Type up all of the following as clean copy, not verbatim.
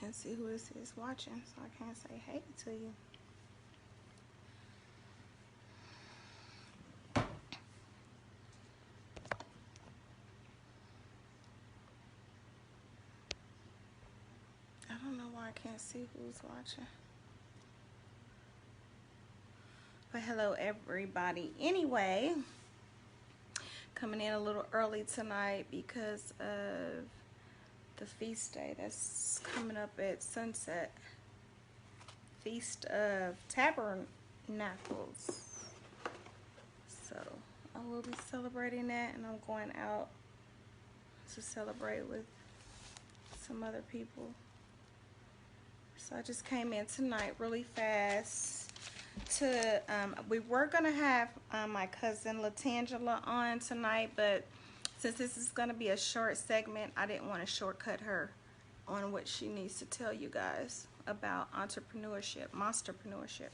can't see who this is watching, so I can't say hey to you. I don't know why I can't see who's watching. But hello everybody. Anyway, coming in a little early tonight because of the feast day that's coming up at sunset. Feast of Tabernacles. So I will be celebrating that, and I'm going out to celebrate with some other people. So I just came in tonight really fast to we were gonna have my cousin Latangela on tonight, but since this is gonna be a short segment, I didn't want to shortcut her on what she needs to tell you guys about entrepreneurship, monsterpreneurship.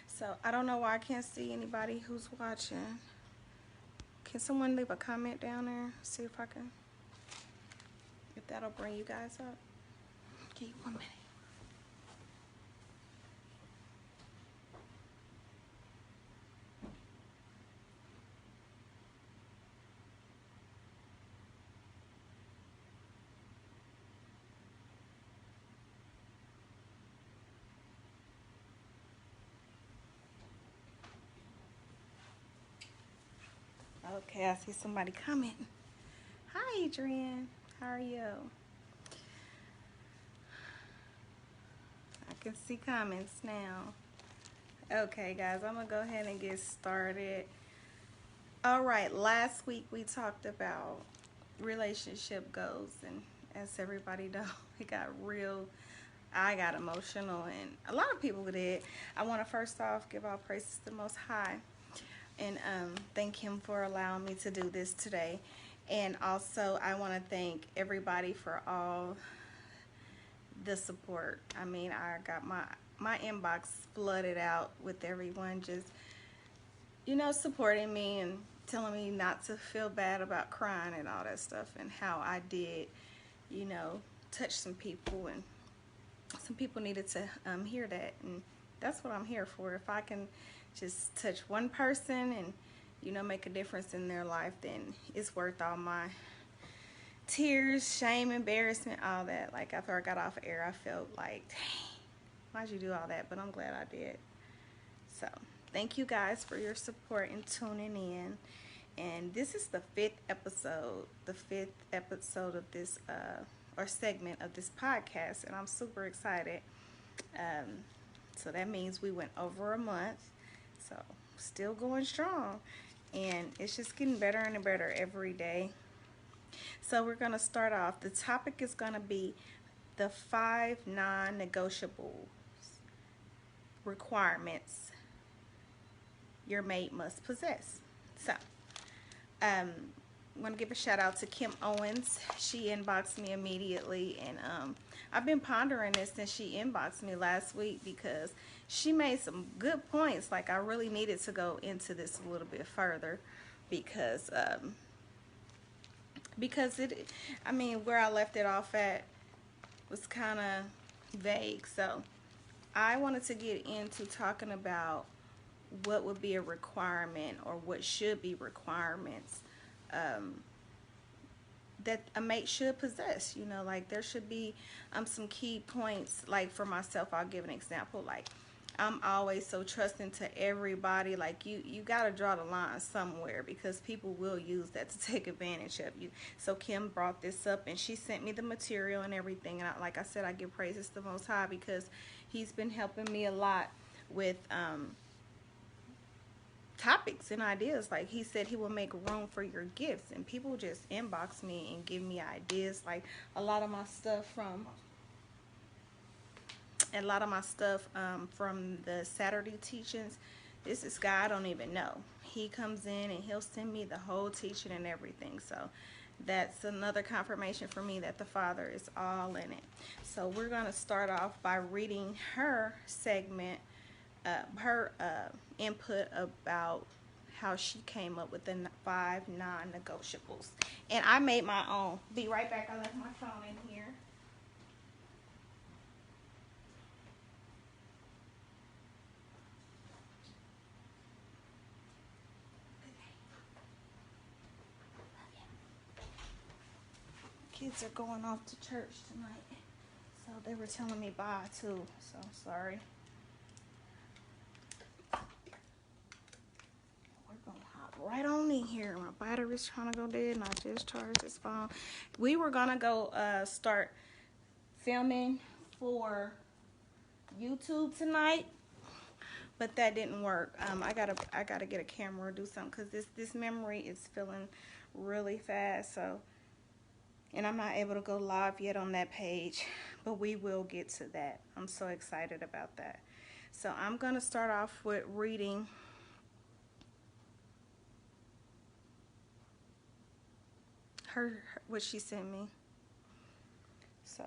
So I don't know why I can't see anybody who's watching. Can someone leave a comment down there? See if I can, if that'll bring you guys up. Give you 1 minute. Okay, I see somebody coming. Hi, Adrian. How are you? I can see comments now. Okay, guys, I'm going to go ahead and get started. All right, last week we talked about relationship goals, and as everybody knows, it got real. I got emotional, and a lot of people did. I want to first off give all praises to the Most High and thank him for allowing me to do this today. And also I want to thank everybody for all the support. I mean, I got my inbox flooded out with everyone just, you know, supporting me and telling me not to feel bad about crying and all that stuff, and how I did, you know, touch some people, and some people needed to hear that, and that's what I'm here for. If I can just touch one person and, you know, make a difference in their life, then it's worth all my tears, shame, embarrassment, all that. Like after I got off air, I felt like, dang, why'd you do all that? But I'm glad I did. So thank you guys for your support and tuning in. And this is the fifth episode of this or segment of this podcast, and I'm super excited. So that means we went over a month. So still going strong, and it's just getting better and better every day. So we're going to start off. The topic is going to be the 5 non-negotiable requirements your mate must possess. So I'm going to give a shout out to Kim Owens. She inboxed me immediately, and I've been pondering this since she inboxed me last week, because she made some good points. Like I really needed to go into this a little bit further, because it, I mean, where I left it off at was kind of vague. So I wanted to get into talking about what would be a requirement, or what should be requirements that a mate should possess. You know, like there should be some key points. Like for myself, I'll give an example. Like I'm always so trusting to everybody. Like you got to draw the line somewhere, because people will use that to take advantage of you. So Kim brought this up, and she sent me the material and everything. And like I said, I give praises to the Most High, because he's been helping me a lot with topics and ideas. Like he said he will make room for your gifts, and people just inbox me and give me ideas. Like a lot of my stuff from the Saturday teachings, this guy I don't even know. He comes in and he'll send me the whole teaching and everything. So that's another confirmation for me that the Father is all in it. So we're going to start off by reading her segment, her input about how she came up with the 5 non-negotiables. And I made my own. Be right back. I left my phone in here. kids are going off to church tonight. So they were telling me bye too. So sorry. We're going to hop right on in here. My battery's trying to go dead and I just charged this phone. We were going to go start filming for YouTube tonight, but that didn't work. I gotta get a camera or do something because this memory is filling really fast. So, and I'm not able to go live yet on that page, but we will get to that. I'm so excited about that. So I'm gonna start off with reading her what she sent me. So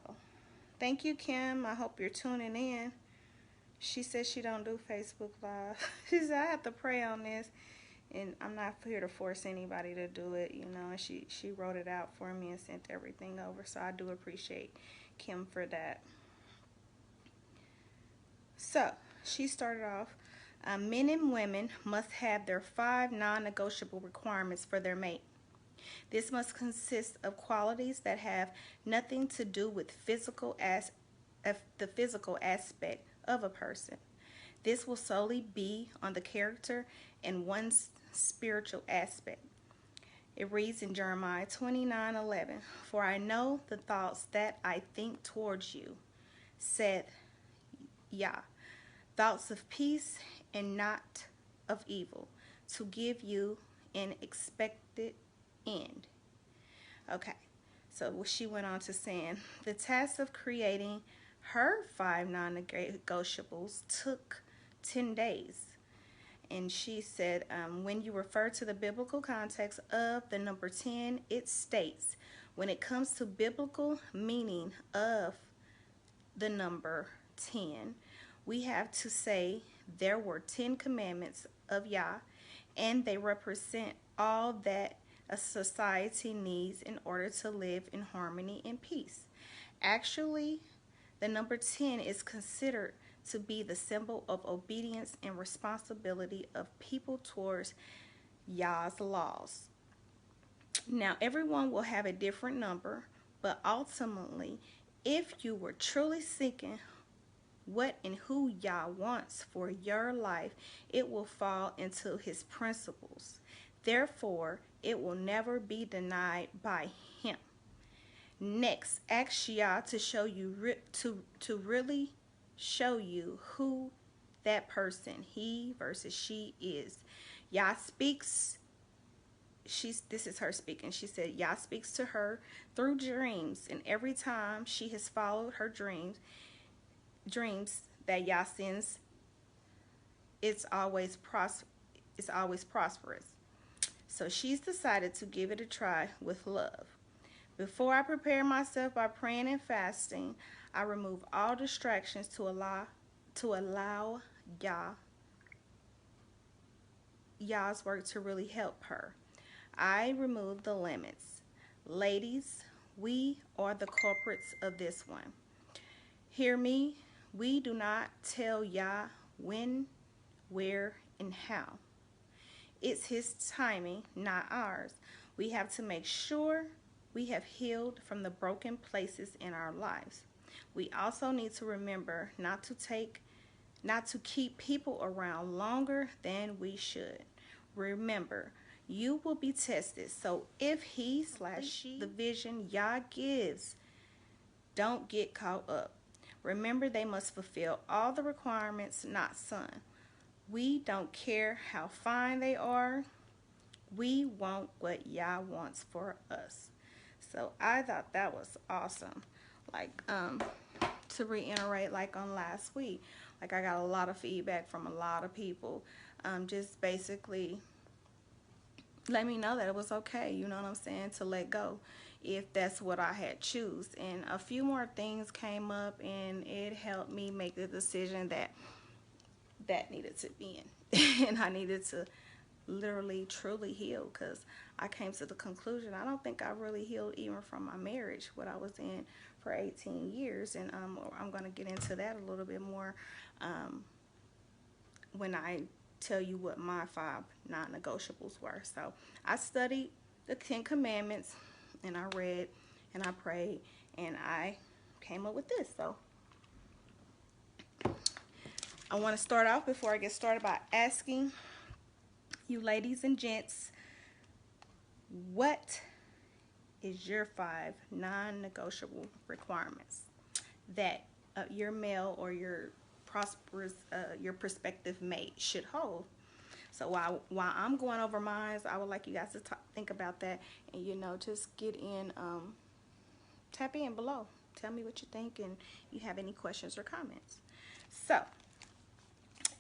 thank you, Kim. I hope you're tuning in. She says she don't do Facebook Live. She said I have to pray on this, and I'm not here to force anybody to do it, you know. And she wrote it out for me and sent everything over, so I do appreciate Kim for that. So she started off, men and women must have their 5 non-negotiable requirements for their mate. This must consist of qualities that have nothing to do with the physical aspect of a person. This will solely be on the character and one's spiritual aspect. It reads in Jeremiah 29:11, "For I know the thoughts that I think towards you, saith Yah, thoughts of peace and not of evil, to give you an expected end." Okay, so she went on to saying, the task of creating her 5 non-negotiables took 10 days. And she said, when you refer to the biblical context of the number 10, it states, when it comes to biblical meaning of the number 10, we have to say there were 10 commandments of Yah, and they represent all that a society needs in order to live in harmony and peace. Actually, the number 10 is considered to be the symbol of obedience and responsibility of people towards Yah's laws. Now, everyone will have a different number, but ultimately, if you were truly seeking what and who Yah wants for your life, it will fall into his principles. Therefore, it will never be denied by him. Next, ask Yah to show you to really show you who that person, he versus she, is. Yah speaks. This is her speaking. She said Yah speaks to her through dreams, and every time she has followed her dreams that Yah sends, it's always prosperous. So she's decided to give it a try with love. Before I prepare myself by praying and fasting, I remove all distractions to allow Yah's work to really help her. I remove the limits. Ladies, we are the culprits of this one. Hear me, we do not tell Yah when, where, and how. It's his timing, not ours. We have to make sure we have healed from the broken places in our lives. We also need to remember not to keep people around longer than we should. Remember, you will be tested. So if he/she, the vision Yah gives, don't get caught up. Remember, they must fulfill all the requirements, not some. We don't care how fine they are. We want what Yah wants for us. So I thought that was awesome. Like, to reiterate, like on last week, like I got a lot of feedback from a lot of people, just basically let me know that it was okay, you know what I'm saying, to let go if that's what I had choose. And a few more things came up, and it helped me make the decision that needed to be in. And I needed to literally truly heal, because I came to the conclusion I don't think I really healed even from my marriage, what I was in for 18 years. And I'm going to get into that a little bit more when I tell you what my 5 non-negotiables were. So I studied the 10 commandments, and I read and I prayed, and I came up with this. So I want to start off before I get started by asking you ladies and gents, what is your 5 non-negotiable requirements that your male or your prospective mate should hold? So while I'm going over mine, I would like you guys to think about that, and just get in, tap in below. Tell me what you think, and you have any questions or comments. So,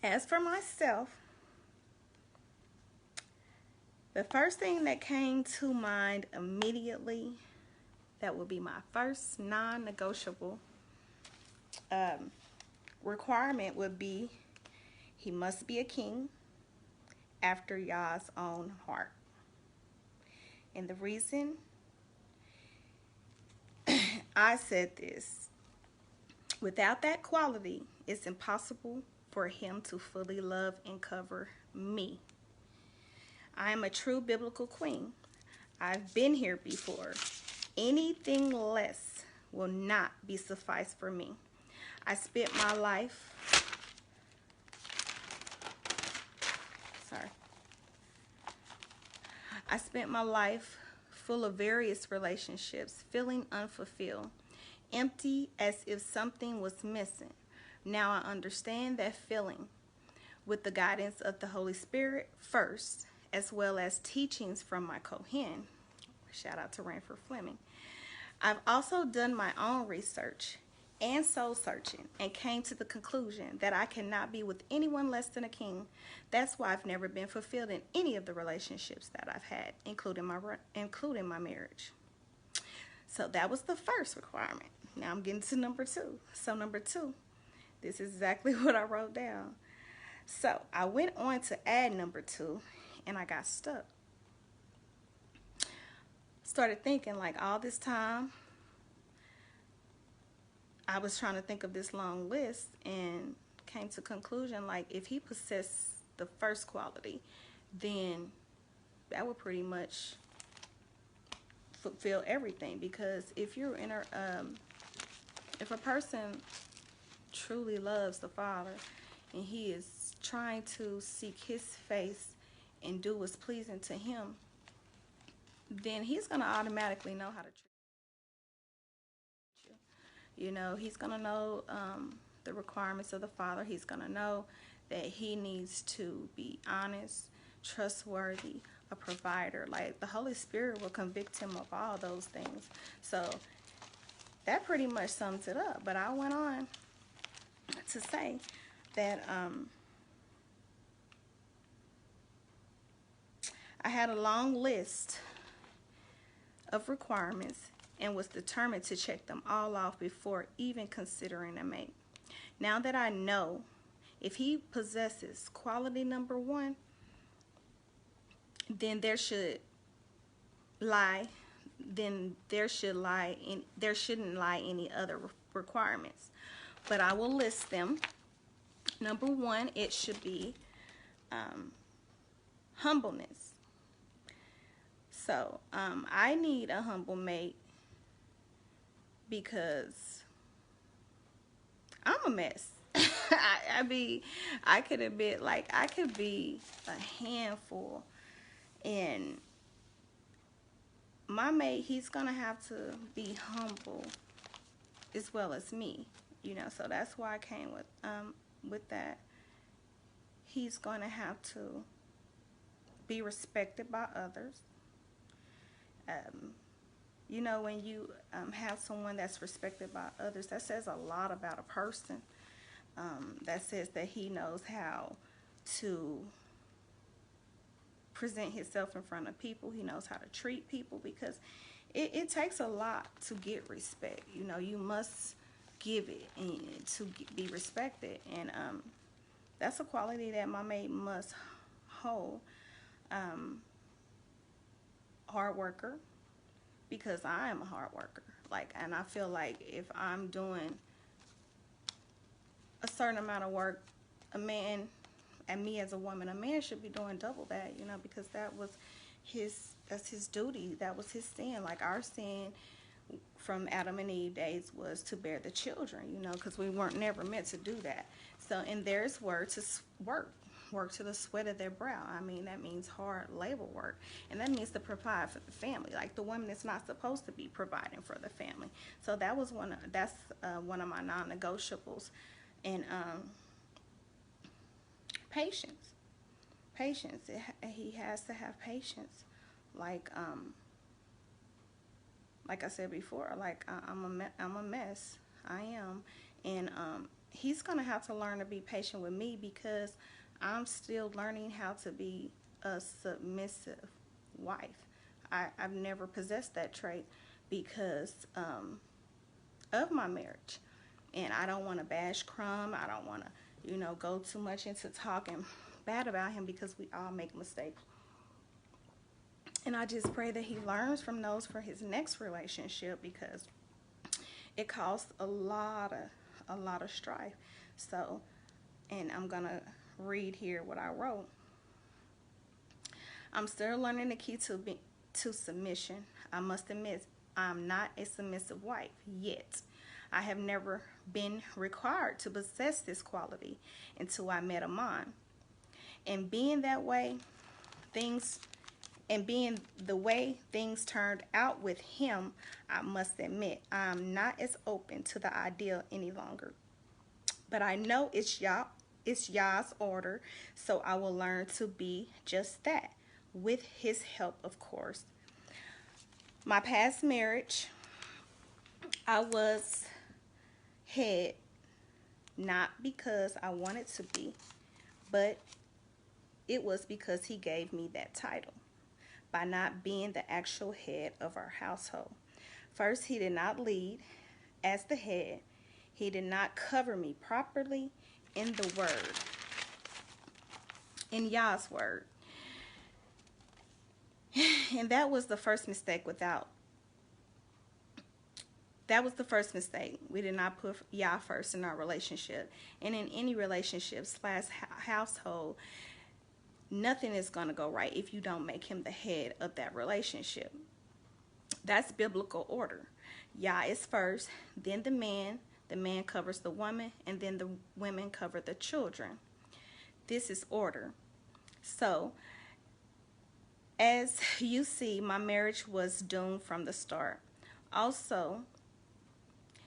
as for myself, the first thing that came to mind immediately, that would be my first non-negotiable requirement, would be he must be a king after Yah's own heart. And the reason I said this, without that quality, it's impossible for him to fully love and cover me. I am a true biblical queen. I've been here before. Anything less will not be suffice for me. I spent my life, full of various relationships, feeling unfulfilled, empty, as if something was missing. Now I understand that feeling, with the guidance of the Holy Spirit first, as well as teachings from my Kohen. Shout out to Rainford Fleming. I've also done my own research and soul searching, and came to the conclusion that I cannot be with anyone less than a king. That's why I've never been fulfilled in any of the relationships that I've had, including my marriage. So that was the first requirement. Now I'm getting to number 2. So number 2, this is exactly what I wrote down. So I went on to add number 2, and I got stuck. Started thinking, like, all this time I was trying to think of this long list, and came to conclusion, like, if he possessed the first quality, then that would pretty much fulfill everything. Because if you're in if a person truly loves the Father, and he is trying to seek his face and do what's pleasing to him, then he's going to automatically know how to treat you. He's going to know the requirements of the Father. He's going to know that he needs to be honest, trustworthy, a provider. Like, the Holy Spirit will convict him of all those things. So that pretty much sums it up. But I went on to say that I had a long list of requirements and was determined to check them all off before even considering a mate. Now that I know if he possesses quality number 1, then there shouldn't lie any other requirements. But I will list them. Number 1, it should be humbleness. So I need a humble mate because I'm a mess. I could admit, like, I could be a handful, and my mate, he's gonna have to be humble as well as me, so that's why I came with that. He's gonna have to be respected by others. When you have someone that's respected by others, that says a lot about a person. That says that he knows how to present himself in front of people. He knows how to treat people, because it takes a lot to get respect. You must give it and to be respected, and that's a quality that my mate must hold. Hard worker, because I am a hard worker. And I feel like if I'm doing a certain amount of work, a man, and me as a woman, a man should be doing double that, because that's his duty. That was his sin. Like, our sin from Adam and Eve days was to bear the children, you know, because we weren't never meant to do that. So in theirs were to work to the sweat of their brow. I mean, that means hard labor work, and that means to provide for the family. Like the woman is not supposed to be providing for the family. So that was that's one of my non-negotiables, and patience. Patience. He has to have patience. Like I said before, like I'm a mess. I am, and he's gonna have to learn to be patient with me because I'm still learning how to be a submissive wife. I've never possessed that trait because of my marriage, and I don't want to bash Crumb. I don't want to, you know, go too much into talking bad about him because we all make mistakes. And I just pray that he learns from those for his next relationship because it caused a lot of strife. So, and I'm gonna read here what I wrote. I'm still learning the key to submission. I must admit, I'm not a submissive wife yet. I have never been required to possess this quality until I met Amon. And being the way things turned out with him, I must admit, I'm not as open to the ideal any longer. But I know it's Yah's order, so I will learn to be just that, with his help, of course. My past marriage, I was head, not because I wanted to be, but it was because he gave me that title by not being the actual head of our household. First, he did not lead as the head. He did not cover me properly in the word, in Yah's word. And that was the first mistake We did not put Yah first in our relationship. And in any relationship / household, nothing is going to go right if you don't make him the head of that relationship. That's biblical order. Yah is first, then the man covers the woman, and then the women cover the children. This is order. So, as you see, my marriage was doomed from the start. Also,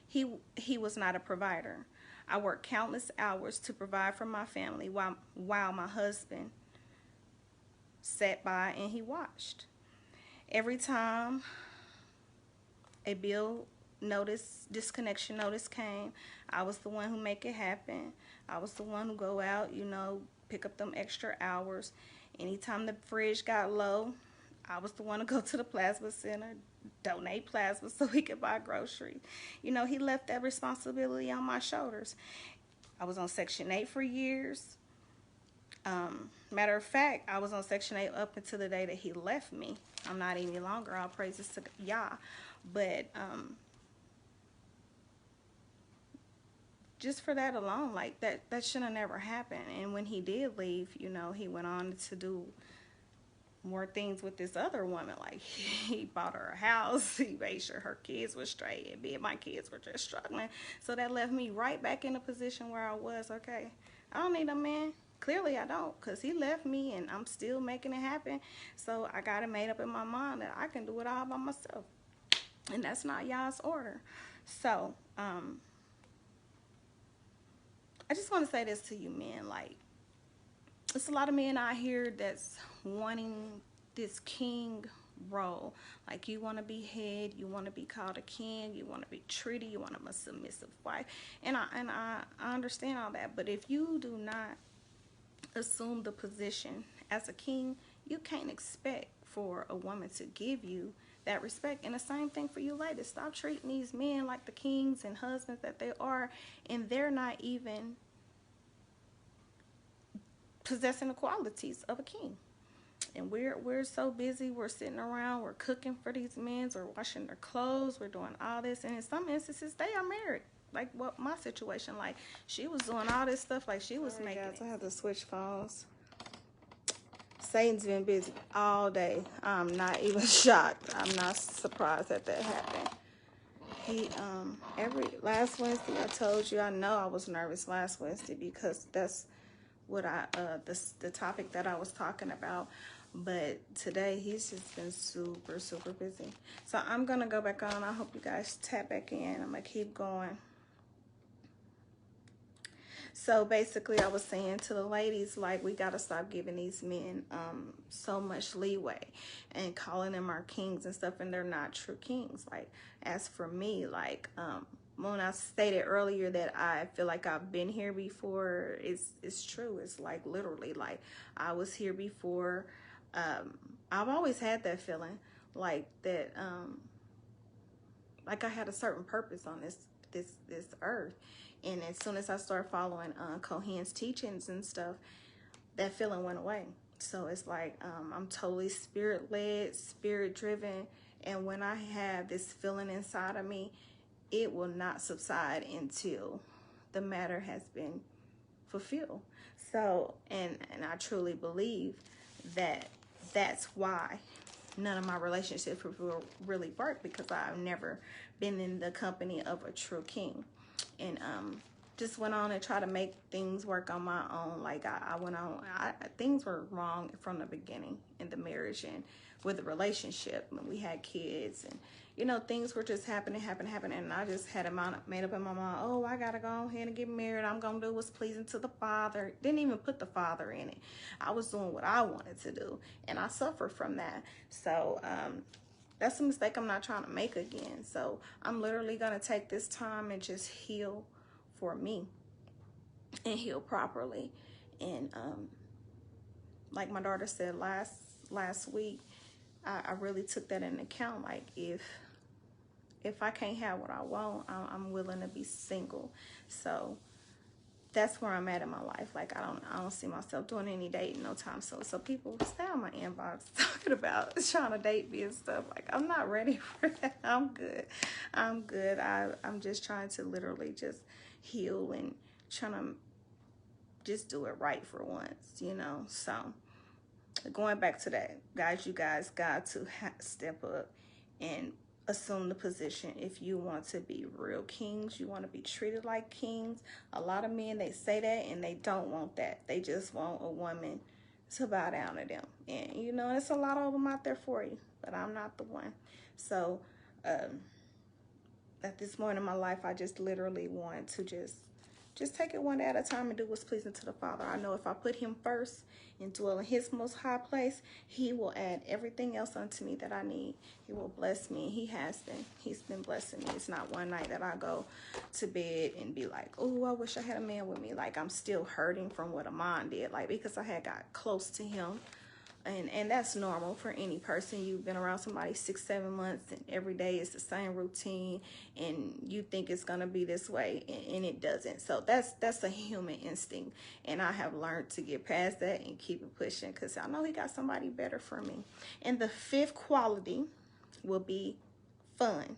he was not a provider. I worked countless hours to provide for my family while my husband sat by and he watched. Every time a disconnection notice came, I was the one who make it happen. I was the one who go out, you know, pick up them extra hours. Anytime the fridge got low, I was the one to go to the plasma center, donate plasma so he could buy groceries. You know, he left that responsibility on my shoulders. I was on Section 8 for years. Matter of fact, I was on Section 8 up until the day that he left me. I'm not any longer. All praises to Yah. But just for that alone, like that should have never happened. And when he did leave, you know, he went on to do more things with this other woman. Like he bought her a house, he made sure her kids were straight, and me and my kids were just struggling. So that left me right back in the position where I was. Okay, I don't need a man. Clearly I don't, because he left me and I'm still making it happen. So I got it made up in my mind that I can do it all by myself. And that's not Yah's order. So, I just want to say this to you men. Like, there's a lot of men out here that's wanting this king role. Like, you want to be head, you want to be called a king, you want to be treated, you want to be a submissive wife. And I understand all that. But if you do not assume the position as a king, you can't expect for a woman to give you that respect. And the same thing for you ladies. Stop treating these men like the kings and husbands that they are, and they're not even possessing the qualities of a king. And we're so busy, we're sitting around, we're cooking for these men, we're washing their clothes, we're doing all this, and in some instances they are married. Like what my situation, like she was doing all this stuff, like she was making guys, I have to switch phones. Satan's been busy all day. I'm not even shocked. I'm not surprised that happened. He every last Wednesday I told you I know I was nervous last Wednesday because that's what the topic that I was talking about. But today he's just been super busy. So I'm gonna go back on. I hope you guys tap back in. I'm gonna keep going. So basically, I was saying to the ladies, like, we got to stop giving these men so much leeway and calling them our kings and stuff, and they're not true kings. Like, as for me, like, when I stated earlier that I feel like I've been here before, it's true. It's like literally, like, I was here before. I've always had that feeling, like that, like I had a certain purpose on this earth. And as soon as I started following Cohen's teachings and stuff, that feeling went away. So it's like I'm totally spirit-led, spirit-driven. And when I have this feeling inside of me, it will not subside until the matter has been fulfilled. So, and I truly believe that that's why none of my relationships really work, because I've never been in the company of a true king. And just went on and tried to make things work on my own. Like I went on, things were wrong from the beginning in the marriage and with the relationship. When we had kids, and you know, things were just happening. And I just had made up in my mind, oh, I gotta go ahead and get married. I'm gonna do what's pleasing to the Father. Didn't even put the Father in it. I was doing what I wanted to do, and I suffered from that. So that's a mistake I'm not trying to make again. So I'm literally going to take this time and just heal for me and heal properly. And like my daughter said last week, I really took that into account. Like if I can't have what I want, I'm willing to be single. So that's where I'm at in my life. Like I don't see myself doing any dating no time soon. So people stay on my inbox talking about trying to date me and stuff. Like I'm not ready for that. I'm good. I'm just trying to literally just heal and trying to just do it right for once, you know. So going back to that, guys, you guys got to step up and assume the position. If you want to be real kings, you want to be treated like kings. A lot of men, they say that and they don't want that. They just want a woman to bow down to them. And you know, there's a lot of them out there for you, but I'm not the one. So at this point in my life, I just literally want to just take it one day at a time and do what's pleasing to the Father. I know if I put him first and dwell in his most high place, he will add everything else unto me that I need. He will bless me. He has been. He's been blessing me. It's not one night that I go to bed and be like, oh, I wish I had a man with me. Like I'm still hurting from what Amon did, like because I had got close to him. And that's normal for any person. You've been around somebody 6-7 months and every day is the same routine and you think it's gonna be this way and it doesn't. So that's a human instinct, and I have learned to get past that and keep it pushing, because I know he got somebody better for me. And the fifth quality will be fun,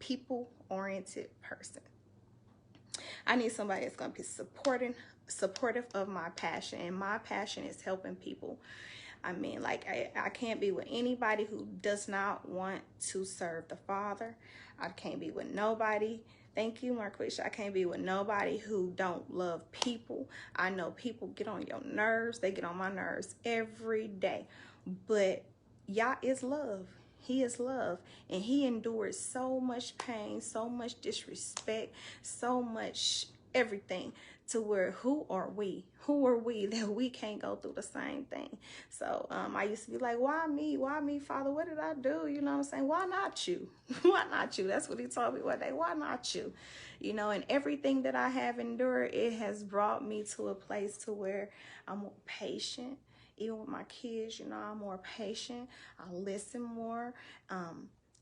people-oriented person. I need somebody that's gonna be supportive of my passion, and my passion is helping people. I mean, like, I can't be with anybody who does not want to serve the Father. I can't be with nobody. Thank you, Marquisha. I can't be with nobody who don't love people. I know people get on your nerves. They get on my nerves every day. But Yah is love. He is love. And he endured so much pain, so much disrespect, so much everything, to where who are we that we can't go through the same thing? So I used to be like, why me, Father? What did I do? You know what I'm saying? Why not you? Why not you? That's what he told me one day. Why not you? You know, and everything that I have endured, it has brought me to a place to where I'm more patient. Even with my kids, you know, I'm more patient. I listen more.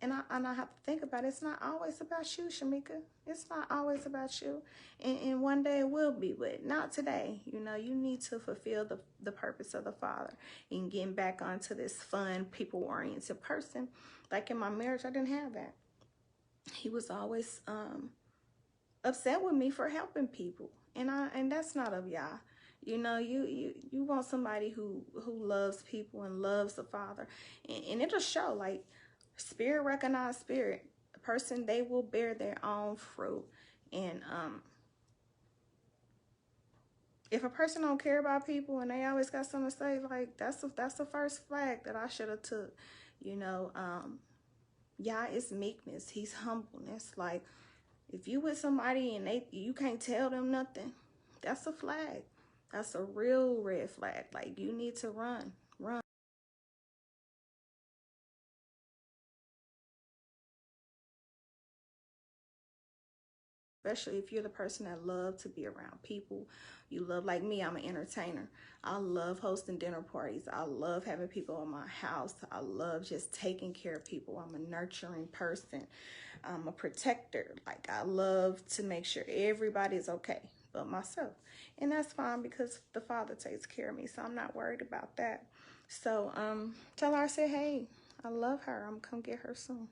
And I have to think about it. It's not always about you, Shamika. It's not always about you. And one day it will be, but not today. You know, you need to fulfill the purpose of the Father and getting back onto this fun, people-oriented person. Like in my marriage, I didn't have that. He was always upset with me for helping people. And that's not of Yah. You know, you want somebody who loves people and loves the Father. And it'll show, like, spirit recognize spirit. person, they will bear their own fruit. And if a person don't care about people and they always got something to say, like that's the first flag that I should have took. You know, Yah is meekness. He's humbleness. Like if you with somebody and you can't tell them nothing, that's a flag. That's a real red flag. Like you need to run. Especially if you're the person that love to be around people. You love, like me, I'm an entertainer. I love hosting dinner parties. I love having people in my house. I love just taking care of people. I'm a nurturing person. I'm a protector. Like I love to make sure everybody's okay but myself. And that's fine because the Father takes care of me. So I'm not worried about that. So tell her I said, hey, I love her. I'm gonna come get her soon.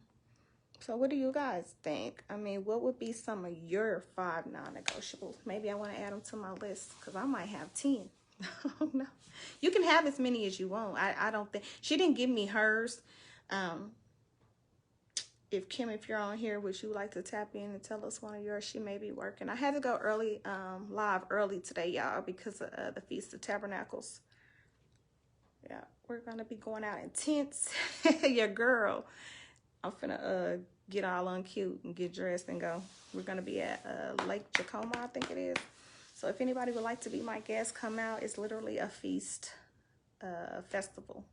So what do you guys think? I mean, what would be some of your 5 non-negotiables? Maybe I want to add them to my list because I might have 10. No, you can have as many as you want. I don't think she didn't give me hers. If Kim, if you're on here, would you like to tap in and tell us one of yours? She may be working. I had to go early, live early today, y'all, because of the Feast of Tabernacles. Yeah, we're gonna be going out in tents. Your girl. I'm finna get all uncute and get dressed and go. We're gonna be at Lake Jacoma, I think it is. So if anybody would like to be my guest, come out. It's literally a feast festival,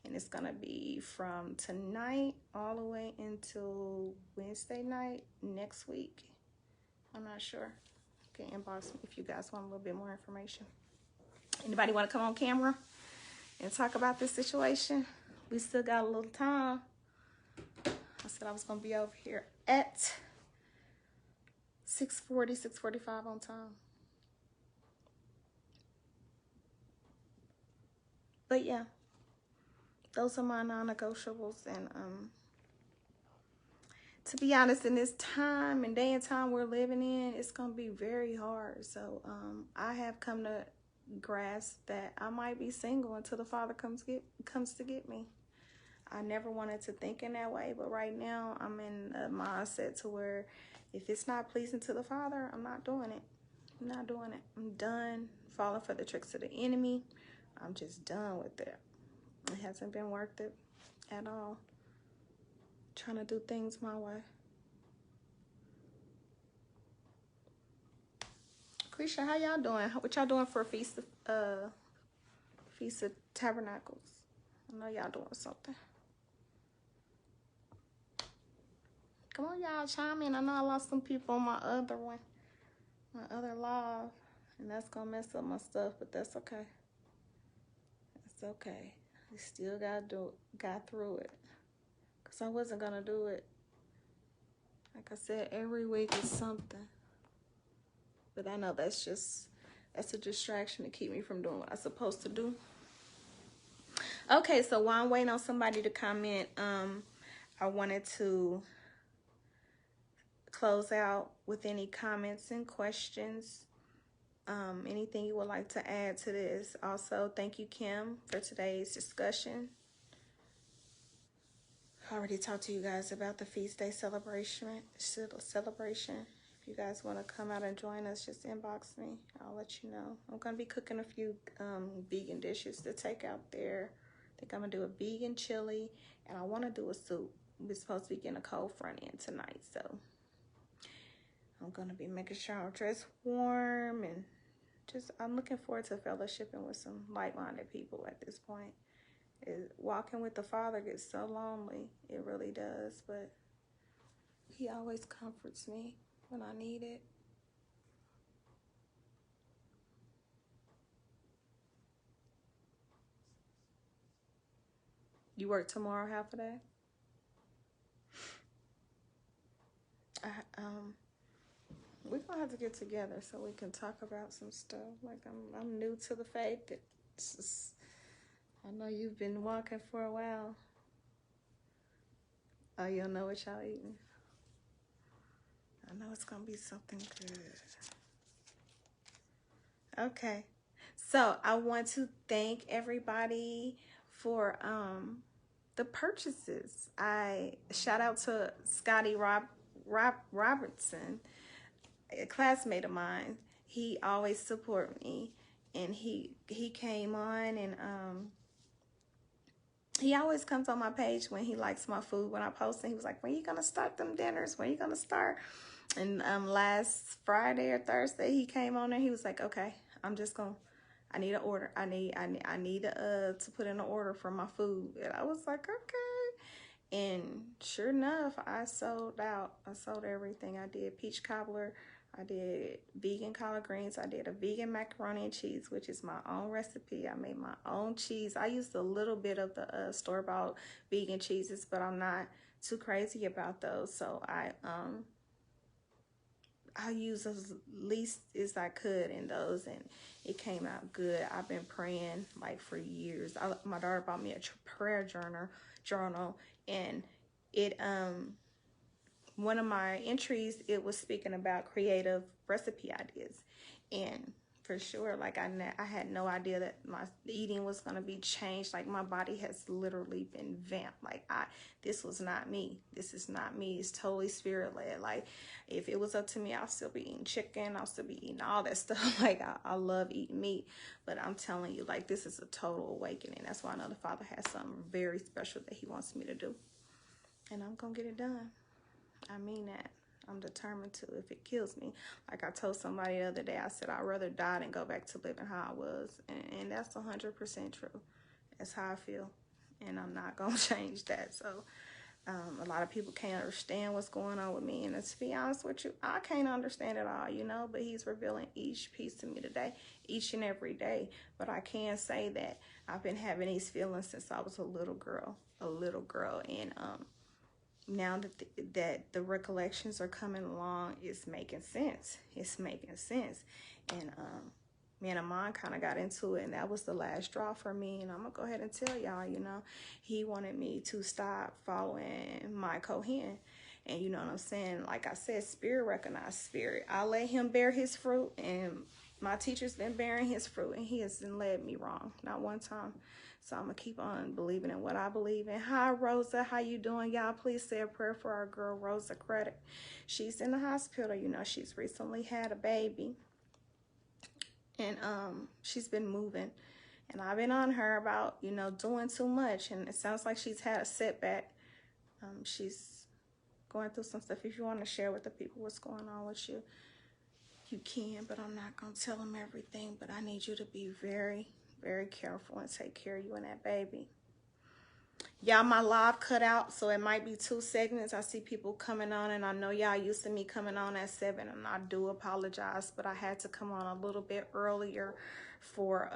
and it's gonna be from tonight all the way until Wednesday night next week. I'm not sure. You can inbox me if you guys want a little bit more information. Anybody want to come on camera and talk about this situation? We still got a little time. I said I was going to be over here at 6:40, 6:45 on time. But yeah, those are my non-negotiables. And to be honest, in this time and day and time we're living in, it's going to be very hard. So I have come to grasp that I might be single until the Father comes to get me. I never wanted to think in that way, but right now I'm in a mindset to where if it's not pleasing to the Father, I'm not doing it. I'm not doing it. I'm done falling for the tricks of the enemy. I'm just done with it. It hasn't been worth it at all. Trying to do things my way. Krisha, how y'all doing? What y'all doing for Feast of Tabernacles? I know y'all doing something. Come on, y'all, chime in. I know I lost some people on my other one, my other live, and that's gonna mess up my stuff, but that's okay. It's okay. We still got through it, cause I wasn't gonna do it. Like I said, every week is something, but I know that's a distraction to keep me from doing what I'm supposed to do. Okay, so while I'm waiting on somebody to comment, I wanted to close out with any comments and questions. Anything you would like to add to this? Also, thank you, Kim, for today's discussion. I already talked to you guys about the feast day celebration. If you guys want to come out and join us, just inbox me. I'll let you know. I'm going to be cooking a few vegan dishes to take out there. I think I'm going to do a vegan chili, and I want to do a soup. We're supposed to be getting a cold front end tonight, so I'm going to be making sure I'm dressed warm, and I'm looking forward to fellowshipping with some like-minded people at this point. Walking with the Father gets so lonely. It really does, but He always comforts me when I need it. You work tomorrow half a day? We're gonna have to get together so we can talk about some stuff. Like I'm new to the faith. I know you've been walking for a while. Oh, you'll know what y'all eating. I know it's gonna be something good. Okay, so I want to thank everybody for the purchases. I shout out to Scotty Robertson, a classmate of mine. He always support me, and he came on, and he always comes on my page when he likes my food when I post, and he was like, when you gonna start them dinners, when you gonna start? And last Friday or Thursday he came on and he was like, okay, I need an order. I need to put in an order for my food. And I was like, okay. And sure enough, I sold out. I sold everything. I did peach cobbler. I did vegan collard greens. I did a vegan macaroni and cheese, which is my own recipe. I made my own cheese. I used a little bit of the store-bought vegan cheeses, but I'm not too crazy about those. So I used as least as I could in those, and it came out good. I've been praying like for years. My daughter bought me a prayer journal, and it one of my entries, it was speaking about creative recipe ideas, and for sure, like I had no idea that my eating was going to be changed. Like my body has literally been vamped. Like this was not me. This is not me. It's totally spirit led. Like if it was up to me, I'll still be eating chicken. I'll still be eating all that stuff. Like I love eating meat, but I'm telling you, like this is a total awakening. That's why I know the Father has something very special that he wants me to do, and I'm going to get it done. I mean that. I'm determined to, if it kills me. Like I told somebody the other day, I said, I'd rather die than go back to living how I was. And that's 100% true. That's how I feel. And I'm not going to change that. So a lot of people can't understand what's going on with me. And to be honest with you, I can't understand it all, you know. But he's revealing each piece to me today, each and every day. But I can say that I've been having these feelings since I was a little girl. And now that the recollections are coming along, it's making sense. And me and Amon kind of got into it, and that was the last straw for me. And I'm gonna go ahead and tell y'all, you know, he wanted me to stop following my Kohen. And you know what I'm saying? Like I said, spirit recognized spirit. I let him bear his fruit, and my teacher's been bearing his fruit, and he hasn't led me wrong, not one time. So I'm gonna keep on believing in what I believe in. Hi, Rosa. How you doing? Y'all, please say a prayer for our girl, Rosa Credit. She's in the hospital. You know, she's recently had a baby. And she's been moving. And I've been on her about, you know, doing too much. And it sounds like she's had a setback. She's going through some stuff. If you want to share with the people what's going on with you, you can. But I'm not going to tell them everything. But I need you to be very, very careful and take care of you and that baby. Y'all, my live cut out, so it might be 2 segments. I see people coming on, and I know y'all used to me coming on at 7, and I do apologize, but I had to come on a little bit earlier for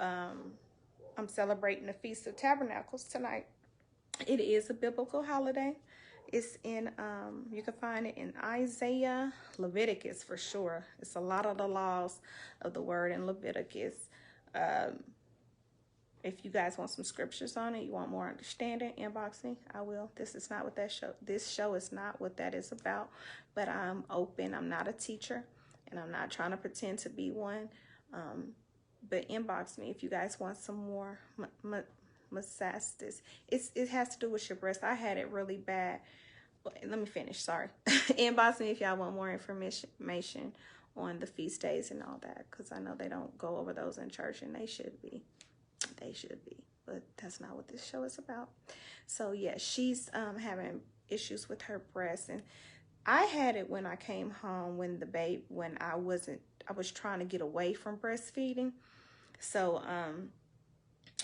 I'm celebrating the Feast of Tabernacles tonight. It is a biblical holiday. It's in you can find it in Isaiah, Leviticus for sure. It's a lot of the laws of the word in Leviticus. If you guys want some scriptures on it, you want more understanding, inbox me. I will. This is not what that show. This show is not what that is about. But I'm open. I'm not a teacher, and I'm not trying to pretend to be one. But inbox me if you guys want some more mastectomy. It has to do with your breast. I had it really bad. Let me finish. Sorry. Inbox me if y'all want more information on the feast days and all that, because I know they don't go over those in church, and they should be. But that's not what this show is about. So yeah, she's having issues with her breast, and I had it when I came home when I was trying to get away from breastfeeding. So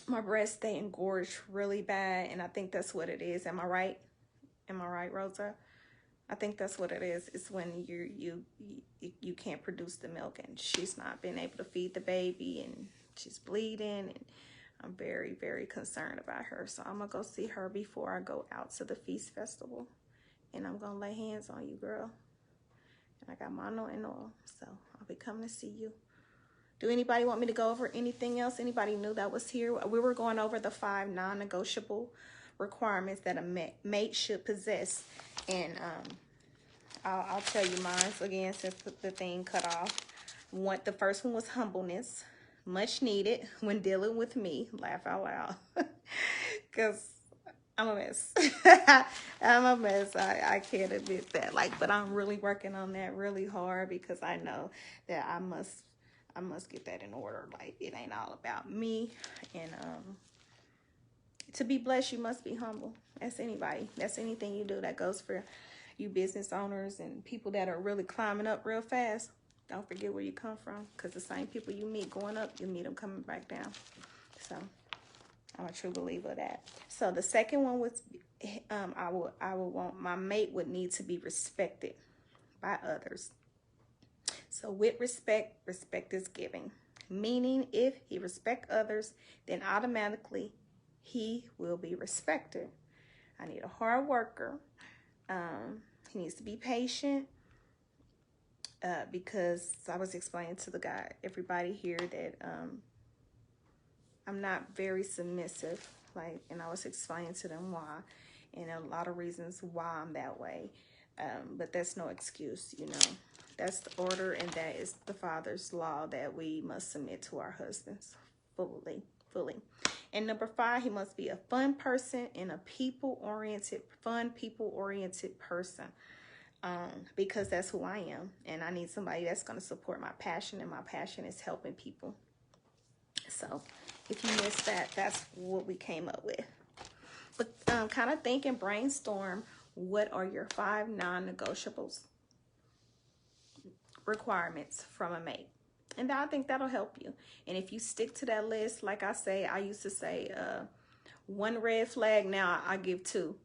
my breasts, they engorged really bad, and I think that's what it is. Am I right, Rosa? I think that's what it is. It's when you can't produce the milk, and she's not been able to feed the baby, and she's bleeding, and I'm very, very concerned about her. So I'm going to go see her before I go out to the feast festival. And I'm going to lay hands on you, girl. And I got mono and oil. So I'll be coming to see you. Do anybody want me to go over anything else? Anybody new that was here? We were going over the 5 non-negotiable requirements that a mate should possess. And I'll tell you mine again since the thing cut off. The first one was humbleness. Much needed when dealing with me. Laugh out loud. Because I'm a mess. I'm a mess. I can't admit that. Like, but I'm really working on that really hard because I know that I must get that in order. Like, it ain't all about me. And to be blessed, you must be humble. That's anybody. That's anything you do. That goes for you business owners and people that are really climbing up real fast. Don't forget where you come from, because the same people you meet going up, you meet them coming back down. So I'm a true believer of that. So the second one was, I would want my mate would need to be respected by others. So with respect, respect is giving. Meaning, if he respect others, then automatically he will be respected. I need a hard worker. He needs to be patient. Because I was explaining to the guy, everybody here, that I'm not very submissive, like, and I was explaining to them why, and a lot of reasons why I'm that way. But that's no excuse, you know. That's the order, and that is the Father's law, that we must submit to our husbands fully. And number 5, he must be a fun person and a fun people-oriented person. Because that's who I am, and I need somebody that's going to support my passion, and my passion is helping people. So if you missed that, that's what we came up with. But kind of think and brainstorm, what are your 5 non-negotiables requirements from a mate? And I think that'll help you. And if you stick to that list, like I say, I used to say 1 red flag, now I give 2.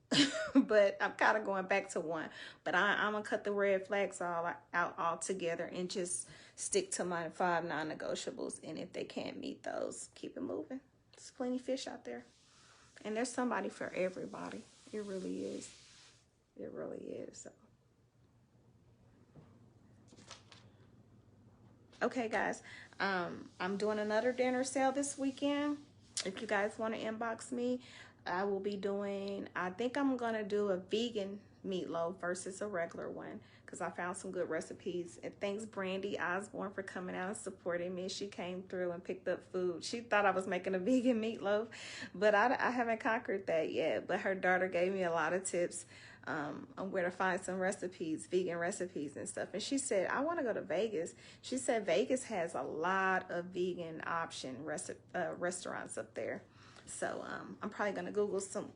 But I'm kind of going back to 1. But I'm going to cut the red flags all out altogether and just stick to my 5 non-negotiables. And if they can't meet those, keep it moving. There's plenty of fish out there. And there's somebody for everybody. It really is. It really is. So. Okay, guys. I'm doing another dinner sale this weekend. If you guys want to inbox me, I will be doing, I think I'm going to do a vegan meatloaf versus a regular one, because I found some good recipes. And thanks Brandy Osborne for coming out and supporting me. She came through and picked up food. She thought I was making a vegan meatloaf, but I haven't conquered that yet. But her daughter gave me a lot of tips on where to find some recipes, vegan recipes and stuff. And she said, I want to go to Vegas. She said Vegas has a lot of vegan option restaurants up there. So I'm probably going to Google some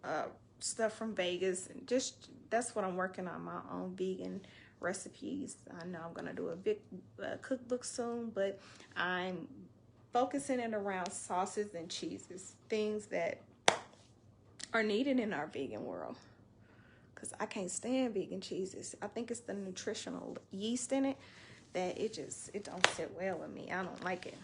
stuff from Vegas. And just, that's what I'm working on, my own vegan recipes. I know I'm going to do a big cookbook soon, but I'm focusing it around sauces and cheeses, things that are needed in our vegan world. Because I can't stand vegan cheeses. I think it's the nutritional yeast in it that it don't sit well with me. I don't like it.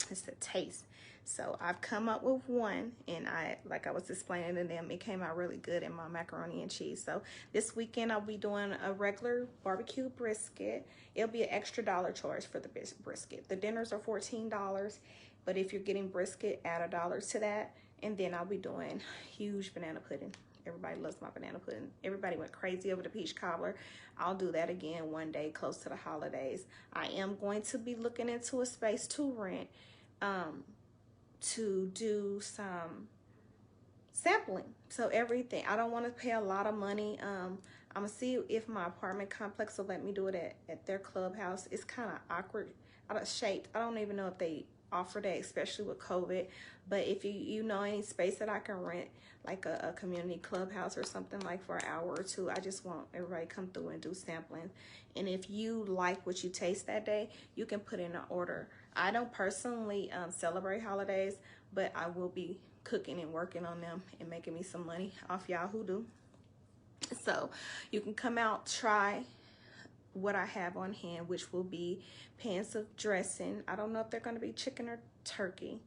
It's the taste. So I've come up with one, and like I was explaining to them, it came out really good in my macaroni and cheese. So this weekend I'll be doing a regular barbecue brisket. It'll be an extra $1 charge for the brisket. The dinners are $14, but if you're getting brisket, add $1 to that. And then I'll be doing huge banana pudding. Everybody loves my banana pudding. Everybody went crazy over the peach cobbler. I'll do that again one day close to the holidays. I am going to be looking into a space to rent, to do some sampling. So everything. I don't want to pay a lot of money. I'm going to see if my apartment complex will let me do it at their clubhouse. It's kind of awkward, out of shape. I don't even know if they offer that, especially with COVID. But if you know any space that I can rent, like a community clubhouse or something, like for an hour or 2, I just want everybody to come through and do sampling. And if you like what you taste that day, you can put in an order. I don't personally celebrate holidays, but I will be cooking and working on them and making me some money off y'all who do. So you can come out, try what I have on hand, which will be pans of dressing. I don't know if they're going to be chicken or turkey.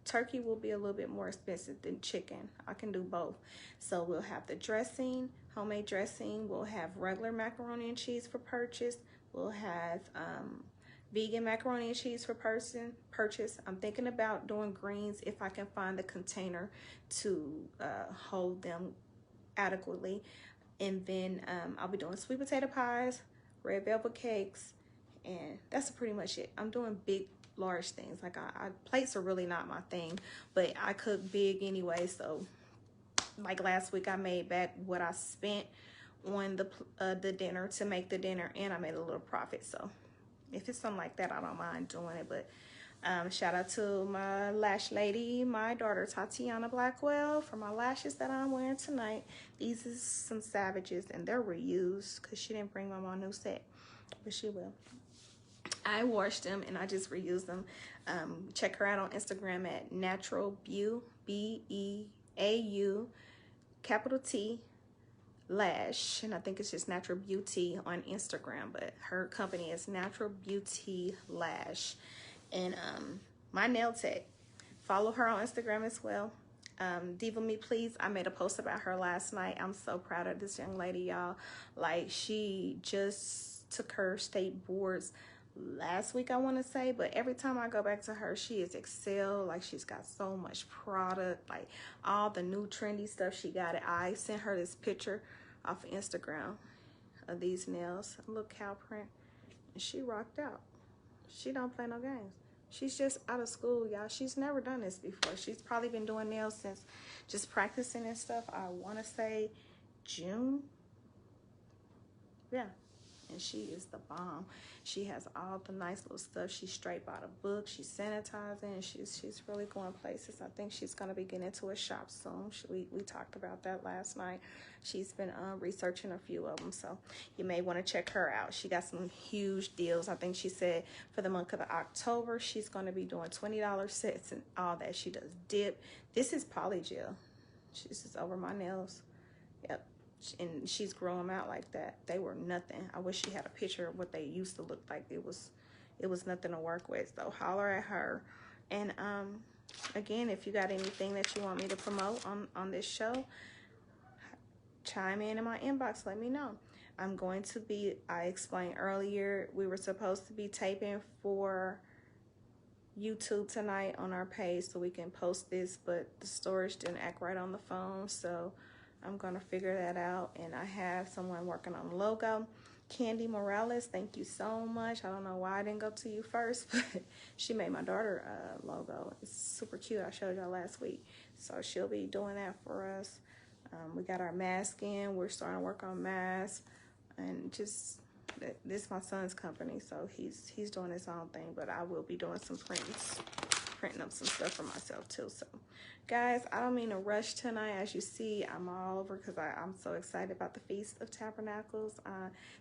Turkey will be a little bit more expensive than chicken. I can do both. So we'll have the dressing, homemade dressing. We'll have regular macaroni and cheese for purchase. We'll have vegan macaroni and cheese for purchase. I'm thinking about doing greens if I can find the container to hold them adequately. And then I'll be doing sweet potato pies, red velvet cakes, and that's pretty much it. I'm doing big, large things. Like plates are really not my thing, but I cook big anyway, so like last week I made back what I spent on the dinner to make the dinner, and I made a little profit. So if it's something like that, I don't mind doing it. But shout out to my lash lady, my daughter Tatiana Blackwell, for my lashes that I'm wearing tonight. These is some Savages, and they're reused because she didn't bring my new set, but she will. I washed them and I just reused them. Check her out on Instagram at Natural Beau, Beau, capital T, Lash, and I think it's just Natural Beauty on Instagram, but her company is Natural Beauty Lash. And my nail tech, follow her on Instagram as well. Diva Me Please, I made a post about her last night. I'm so proud of this young lady, y'all. Like, she just took her state boards last week, I want to say, but every time I go back to her, she is excel. Like, she's got so much product, like all the new trendy stuff she got it. I sent her this picture off of Instagram of these nails, a little cow print, and she rocked out. She don't play no games. She's just out of school, y'all. She's never done this before. She's probably been doing nails since just practicing and stuff. I want to say June. Yeah. And she is the bomb. She has all the nice little stuff. She's straight by the book. She's sanitizing. She's really going places. I think she's going to be getting into a shop soon. We talked about that last night. She's been researching a few of them, so you may want to check her out. She got some huge deals. I think she said for the month of October, she's going to be doing $20 sets and all that. She does dip. This is polygel. She's just over my nails. Yep. And she's growing them out like that. They were nothing. I wish she had a picture of what they used to look like. It was nothing to work with. So holler at her. And again, if you got anything that you want me to promote on this show, chime in my inbox. Let me know. I'm going to be, I explained earlier, we were supposed to be taping for YouTube tonight on our page so we can post this, but the storage didn't act right on the phone, so I'm gonna figure that out. And I have someone working on the logo. Candy Morales, thank you so much. I don't know why I didn't go to you first, but she made my daughter logo. It's super cute. I showed y'all last week, so she'll be doing that for us. We got our mask in. We're starting to work on masks, and just this is my son's company, so he's doing his own thing, but I will be doing some printing up some stuff for myself too. So guys, I don't mean to rush tonight. As you see, I'm all over because I'm so excited about the Feast of Tabernacles.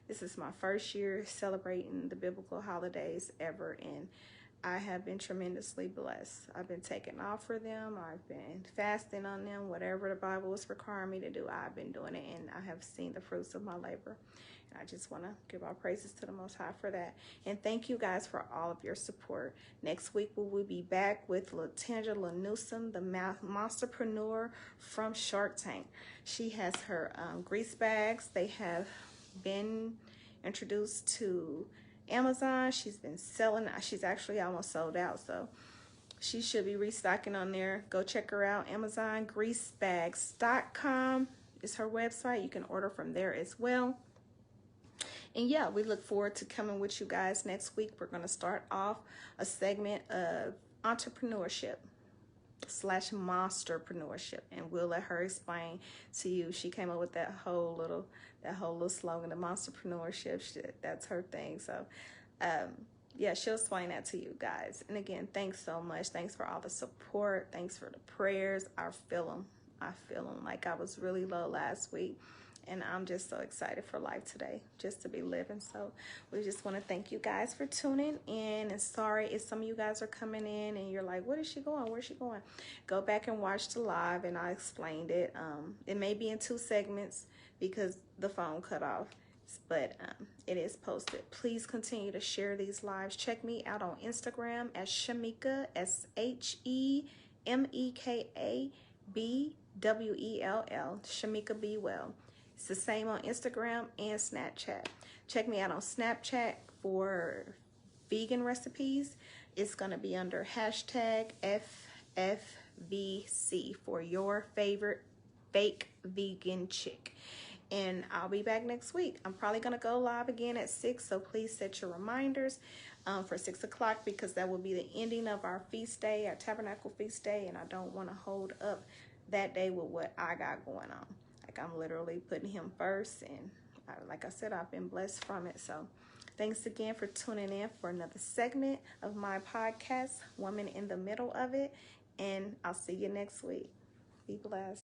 This is my first year celebrating the biblical holidays ever, and I have been tremendously blessed. I've been taking off for them. I've been fasting on them. Whatever the Bible is requiring me to do, I've been doing it, and I have seen the fruits of my labor. And I just want to give our praises to the Most High for that. And thank you guys for all of your support. Next week, we will be back with Latanja Newsom, the monsterpreneur from Shark Tank. She has her grease bags. They have been introduced to Amazon. She's been selling. She's actually almost sold out, so she should be restocking on there. Go check her out. Amazon. Greasebags.com is her website. You can order from there as well. And yeah, we look forward to coming with you guys next week. We're going to start off a segment of entrepreneurship / monsterpreneurship, and we'll let her explain to you. She came up with that whole little slogan, the monsterpreneurship shit. That's her thing. So yeah, she'll explain that to you guys. And again, thanks so much. Thanks for all the support. Thanks for the prayers. I feel them. Like I was really low last week, and I'm just so excited for life today, just to be living. So we just want to thank you guys for tuning in. And sorry if some of you guys are coming in and you're like, what is she going? Where's she going? Go back and watch the live, and I explained it. It may be in 2 segments because the phone cut off, but it is posted. Please continue to share these lives. Check me out on Instagram at Shemeka, SHEMEKABWELL, Shemeka Be Well. It's the same on Instagram and Snapchat. Check me out on Snapchat for vegan recipes. It's going to be under hashtag FFVC for your favorite fake vegan chick. And I'll be back next week. I'm probably going to go live again at 6, so please set your reminders for 6 o'clock, because that will be the ending of our feast day, our tabernacle feast day, and I don't want to hold up that day with what I got going on. Like, I'm literally putting him first, and like I said, I've been blessed from it. So thanks again for tuning in for another segment of my podcast, Woman in the Middle of It, and I'll see you next week. Be blessed.